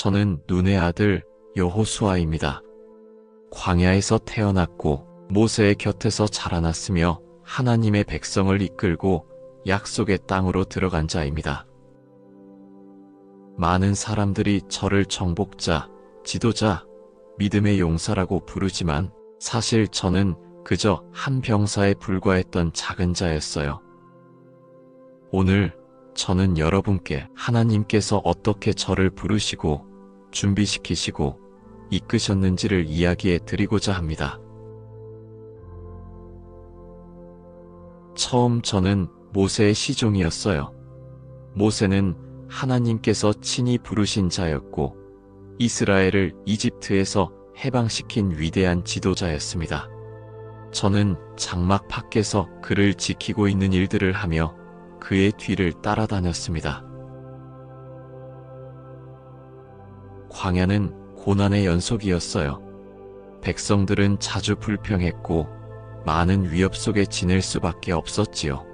저는 눈의 아들 여호수아입니다. 광야에서 태어났고 모세의 곁에서 자라났으며 하나님의 백성을 이끌고 약속의 땅으로 들어간 자입니다. 많은 사람들이 저를 정복자, 지도자, 믿음의 용사라고 부르지만 사실 저는 그저 한 병사에 불과했던 작은 자였어요. 오늘 저는 여러분께 하나님께서 어떻게 저를 부르시고 준비시키시고 이끄셨는지를 이야기해 드리고자 합니다. 처음 저는 모세의 시종이었어요. 모세는 하나님께서 친히 부르신 자였고 이스라엘을 이집트에서 해방시킨 위대한 지도자였습니다. 저는 장막 밖에서 그를 지키고 있는 일들을 하며 그의 뒤를 따라다녔습니다. 광야는 고난의 연속이었어요. 백성들은 자주 불평했고 많은 위협 속에 지낼 수밖에 없었지요.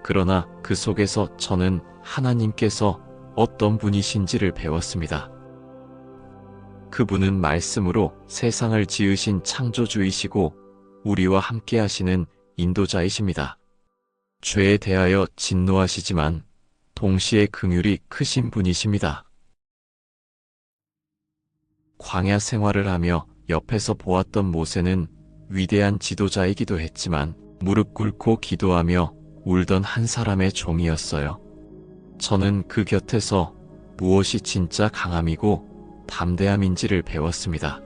그러나 그 속에서 저는 하나님께서 어떤 분이신지를 배웠습니다. 그분은 말씀으로 세상을 지으신 창조주이시고 우리와 함께 하시는 인도자이십니다. 죄에 대하여 진노하시지만 동시에 긍휼이 크신 분이십니다. 광야 생활을 하며 옆에서 보았던 모세는 위대한 지도자이기도 했지만 무릎 꿇고 기도하며 울던 한 사람의 종이었어요. 저는 그 곁에서 무엇이 진짜 강함이고 담대함인지를 배웠습니다.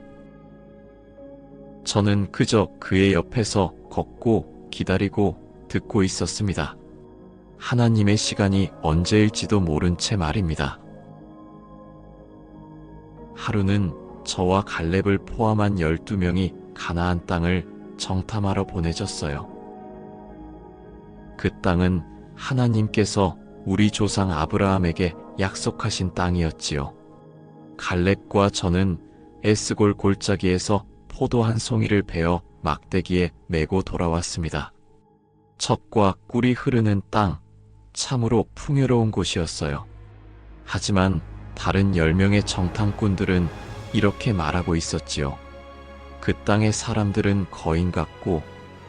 저는 그저 그의 옆에서 걷고 기다리고 듣고 있었습니다. 하나님의 시간이 언제일지도 모른 채 말입니다. 하루는 저와 갈렙을 포함한 12명이 가나안 땅을 정탐하러 보내졌어요. 그 땅은 하나님께서 우리 조상 아브라함에게 약속하신 땅이었지요. 갈렙과 저는 에스골 골짜기에서 포도 한 송이를 베어 막대기에 메고 돌아왔습니다. 젖과 꿀이 흐르는 땅, 참으로 풍요로운 곳이었어요. 하지만 다른 10명의 정탐꾼들은 이렇게 말하고 있었지요. 그 땅의 사람들은 거인 같고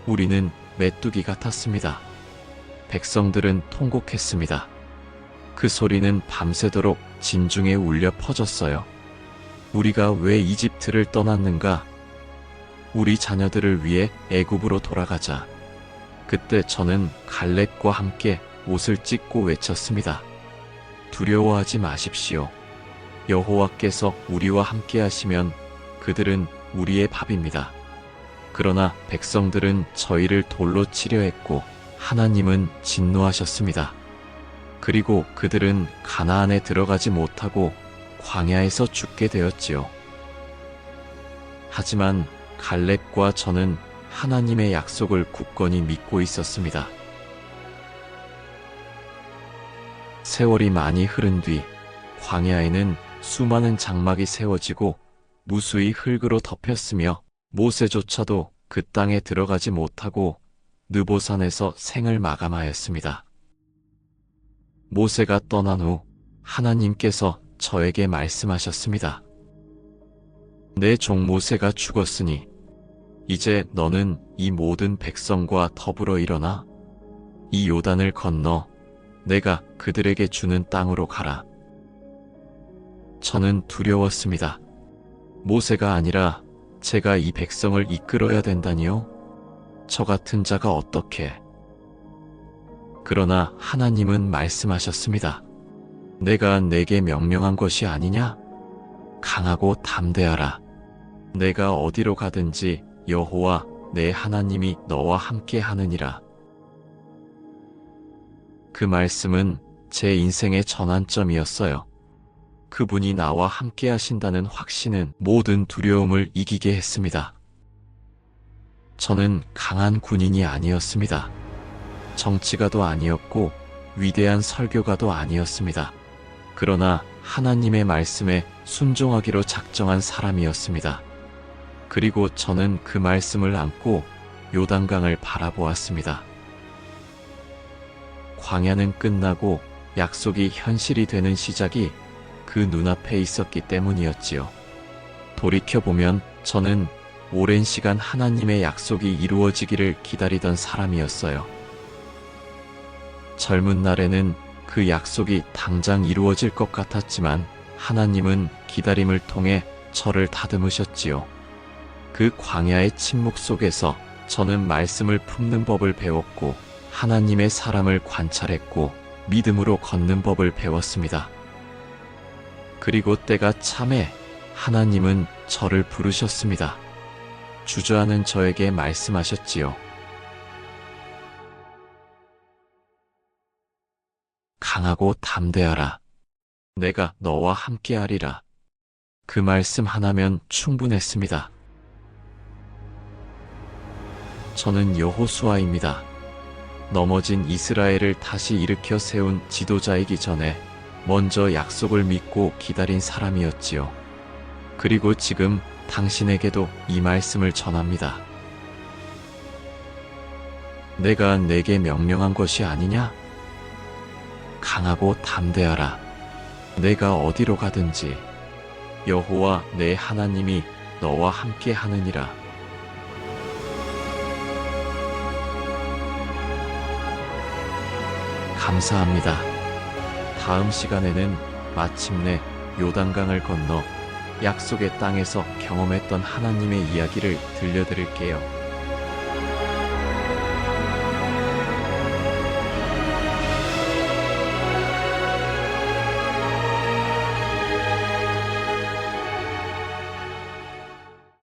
우리는 메뚜기 같았습니다. 백성들은 통곡했습니다. 그 소리는 밤새도록 진중에 울려 퍼졌어요. 우리가 왜 이집트를 떠났는가? 우리 자녀들을 위해 애굽으로 돌아가자. 그때 저는 갈렙과 함께 옷을 찢고 외쳤습니다. 두려워하지 마십시오. 여호와께서 우리와 함께 하시면 그들은 우리의 밥입니다. 그러나 백성들은 저희를 돌로 치려 했고 하나님은 진노하셨습니다. 그리고 그들은 가나안에 들어가지 못하고 광야에서 죽게 되었지요. 하지만 갈렙과 저는 하나님의 약속을 굳건히 믿고 있었습니다. 세월이 많이 흐른 뒤 광야에는 수많은 장막이 세워지고 무수히 흙으로 덮였으며 모세조차도 그 땅에 들어가지 못하고 느보산에서 생을 마감하였습니다. 모세가 떠난 후 하나님께서 저에게 말씀하셨습니다. 내 종 모세가 죽었으니 이제 너는 이 모든 백성과 더불어 일어나 이 요단을 건너 내가 그들에게 주는 땅으로 가라. 저는 두려웠습니다. 모세가 아니라 제가 이 백성을 이끌어야 된다니요? 저 같은 자가 어떻게? 그러나 하나님은 말씀하셨습니다. 내가 내게 명령한 것이 아니냐? 강하고 담대하라. 내가 어디로 가든지 여호와 내 하나님이 너와 함께 하느니라. 그 말씀은 제 인생의 전환점이었어요. 그분이 나와 함께 하신다는 확신은 모든 두려움을 이기게 했습니다. 저는 강한 군인이 아니었습니다. 정치가도 아니었고 위대한 설교가도 아니었습니다. 그러나 하나님의 말씀에 순종하기로 작정한 사람이었습니다. 그리고 저는 그 말씀을 안고 요단강을 바라보았습니다. 광야는 끝나고 약속이 현실이 되는 시작이 그 눈앞에 있었기 때문이었지요. 돌이켜보면 저는 오랜 시간 하나님의 약속이 이루어지기를 기다리던 사람이었어요. 젊은 날에는 그 약속이 당장 이루어질 것 같았지만 하나님은 기다림을 통해 저를 다듬으셨지요. 그 광야의 침묵 속에서 저는 말씀을 품는 법을 배웠고 하나님의 사람을 관찰했고 믿음으로 걷는 법을 배웠습니다. 그리고 때가 참에 하나님은 저를 부르셨습니다. 주저하는 저에게 말씀하셨지요. 강하고 담대하라. 내가 너와 함께하리라. 그 말씀 하나면 충분했습니다. 저는 여호수아입니다. 넘어진 이스라엘을 다시 일으켜 세운 지도자이기 전에 먼저 약속을 믿고 기다린 사람이었지요. 그리고 지금 당신에게도 이 말씀을 전합니다. 내가 내게 명령한 것이 아니냐? 강하고 담대하라. 내가 어디로 가든지 여호와 내 하나님이 너와 함께 하느니라. 감사합니다. 다음 시간에는 마침내 요단강을 건너 약속의 땅에서 경험했던 하나님의 이야기를 들려드릴게요.